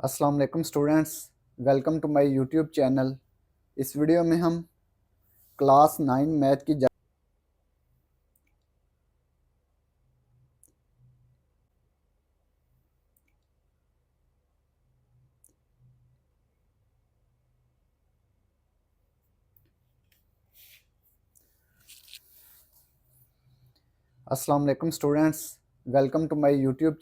अस्सलाम वालेकुम students, welcome to my YouTube channel. इस वीडियो में हम क्लास 9 मैथ की अस्सलाम वालेकुम students, welcome to my YouTube.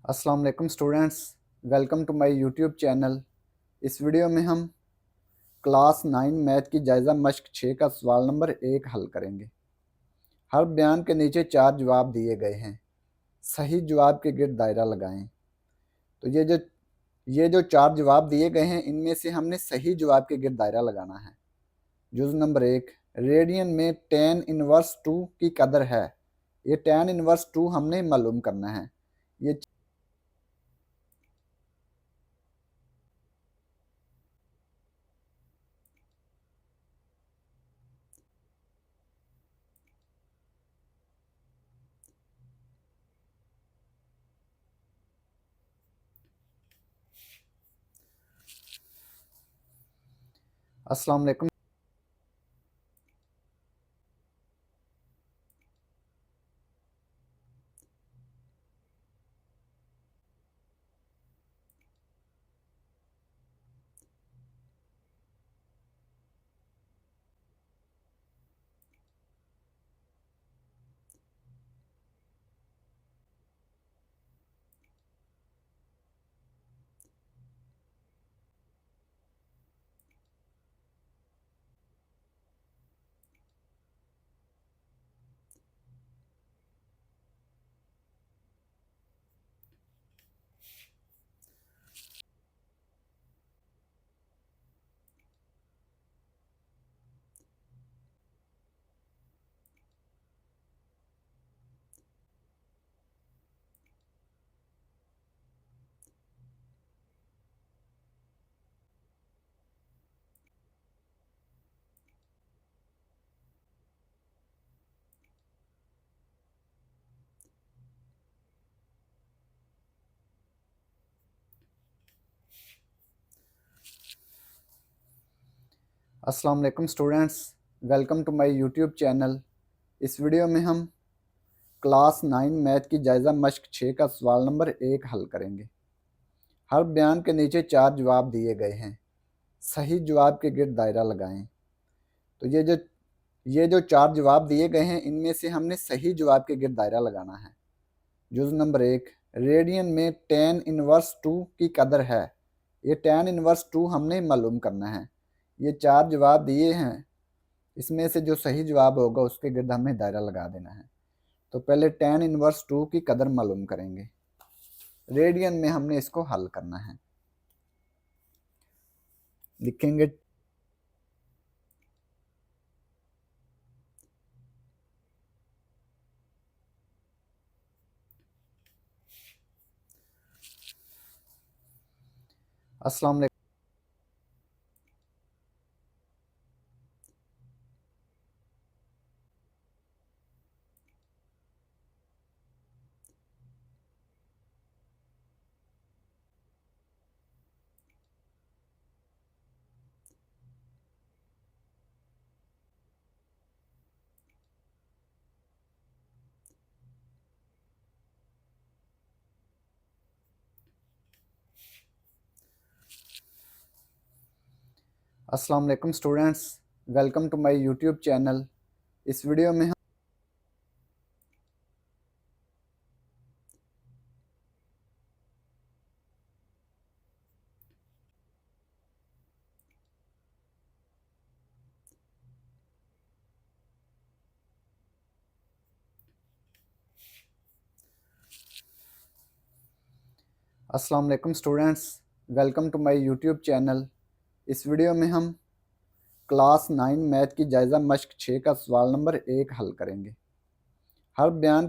अस्सलाम वालेकुम students, welcome to my YouTube channel. इस वीडियो में हम क्लास 9 मैथ की जायज़ा मश्क 6 का सवाल नंबर 1 हल करेंगे। हर बयान के नीचे 4 जवाब दिए गए हैं। सही जवाब के गिर्द दायरा लगाएं। तो ये जो 4 जवाब दिए गए हैं, इनमें से हमने सही जवाब के गिर्द दायरा लगाना है। जुज़ नंबर 1, रेडियन में tan इनवर्स 2 की कदर है। ये tan इनवर्स 2 हमने मालूम करना है। ये अस्सलाम वालेकुम। अस्सलाम वालेकुम students, welcome to my YouTube channel. इस वीडियो में हम क्लास 9 मैथ की जायज़ा मश्क 6 का सवाल नंबर 1 हल करेंगे। हर बयान के नीचे 4 जवाब दिए गए हैं। सही जवाब के गिर्द दायरा लगाएं। तो ये जो 4 जवाब दिए गए हैं, इनमें से हमने सही जवाब के गिर्द दायरा लगाना है। जुज़ नंबर 1, रेडियन में tan इनवर्स 2 की कदर है। ये tan इनवर्स 2 हमने मालूम करना है। ये 4 जवाब दिए हैं, इसमें से जो सही जवाब होगा उसके गिर्द हमें दायरा लगा देना है। तो पहले tan इनवर्स 2 की कदर मालूम करेंगे। रेडियन में हमने इसको हल करना है। लिखेंगे अस्सलाम वालेकुम। अस्सलाम वालेकुम students, welcome to my YouTube channel. इस वीडियो में हम अस्सलाम वालेकुम students, welcome to my YouTube channel. इस वीडियो में हम क्लास 9 मैथ की जायज़ा मश्क 6 का सवाल नंबर 1 हल करेंगे। हर बयान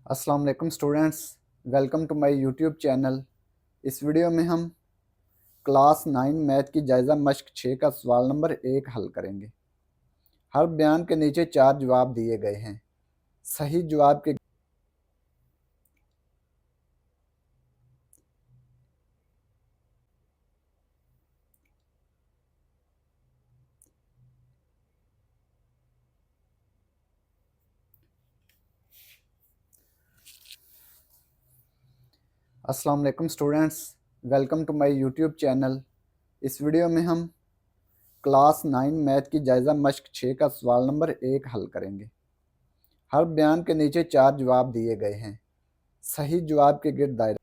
अस्सलाम वालेकुम students, welcome to my YouTube channel. इस वीडियो में हम क्लास 9 मैथ की जायज़ा मश्क 6 का सवाल नंबर 1 हल करेंगे। हर बयान के नीचे 4 जवाब दिए गए हैं। सही जवाब के अस्सलाम वालेकुम students, welcome to my YouTube channel. इस वीडियो में हम क्लास 9 मैथ की जायज़ा मश्क 6 का सवाल नंबर 1 हल करेंगे। हर बयान के नीचे 4 जवाब दिए गए हैं। सही जवाब के गिर्द दायरा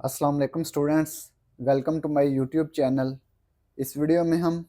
अस्सलाम वालेकुम students, welcome to my YouTube channel. इस वीडियो में हम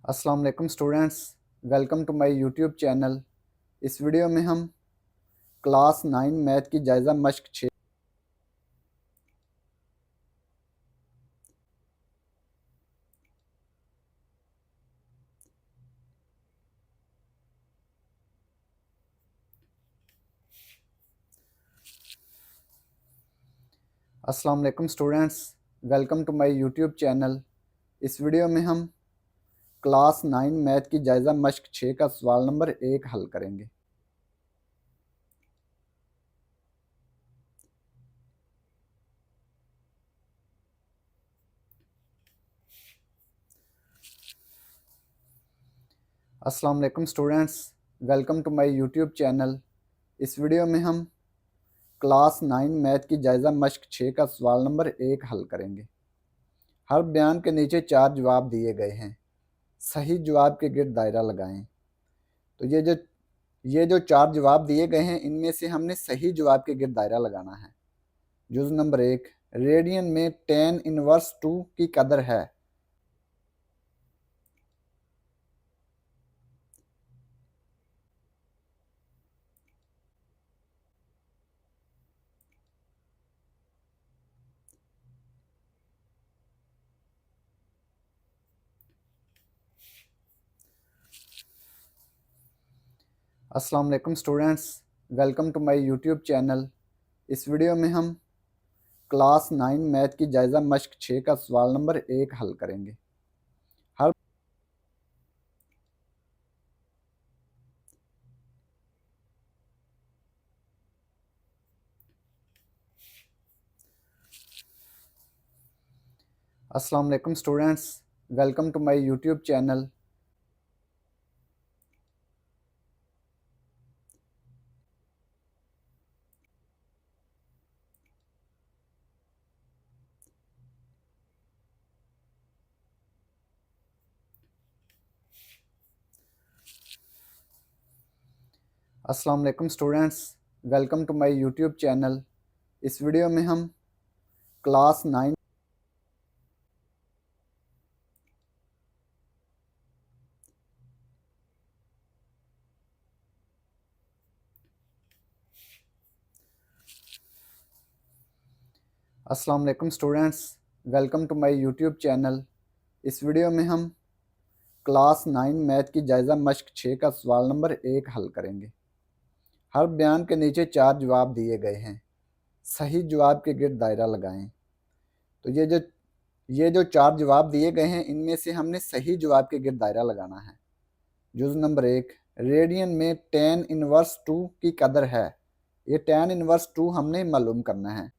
अस्सलाम वालेकुम students, welcome to my YouTube channel. इस वीडियो में हम क्लास 9 मैथ की जायज़ा मश्क 6। अस्सलाम वालेकुम students, welcome to my YouTube channel. इस वीडियो में हम क्लास 9 मैथ की जायज़ा मश्क 6 का सवाल नंबर 1 हल करेंगे। अस्सलाम वालेकुम students, welcome to my YouTube channel. इस वीडियो में हम क्लास 9 मैथ की जायज़ा मश्क 6 का सवाल नंबर 1 हल करेंगे। हर बयान के नीचे 4 जवाब दिए गए हैं। सही जवाब के गिर्द दायरा लगाएं। तो ये जो 4 जवाब दिए गए हैं, इनमें से हमने सही जवाब के गिर्द दायरा लगाना है। जुज़ नंबर 1, रेडियन में tan इनवर्स 2 की कदर है। अस्सलाम वालेकुम students, welcome to my YouTube channel. इस वीडियो में हम क्लास 9 मैथ की जायज़ा मश्क 6 का सवाल नंबर 1 हल करेंगे। हर अस्सलाम वालेकुम students, welcome to my YouTube channel. अस्सलाम वालेकुम students, welcome to my YouTube channel. इस वीडियो में हम क्लास 9 अस्सलाम वालेकुम students, welcome to my YouTube channel. इस वीडियो में हम क्लास 9 मैथ की जायज़ा मश्क 6 का सवाल नंबर 1 हल करेंगे। हर बयान के नीचे 4 जवाब दिए गए हैं। सही जवाब के गिर्द दायरा लगाएं। तो ये जो 4 जवाब दिए गए हैं, इनमें से हमने सही जवाब के गिर्द दायरा लगाना है। जुज़ नंबर 1, रेडियन में tan इनवर्स 2 की कदर है। ये tan इनवर्स 2 हमने मालूम करना है।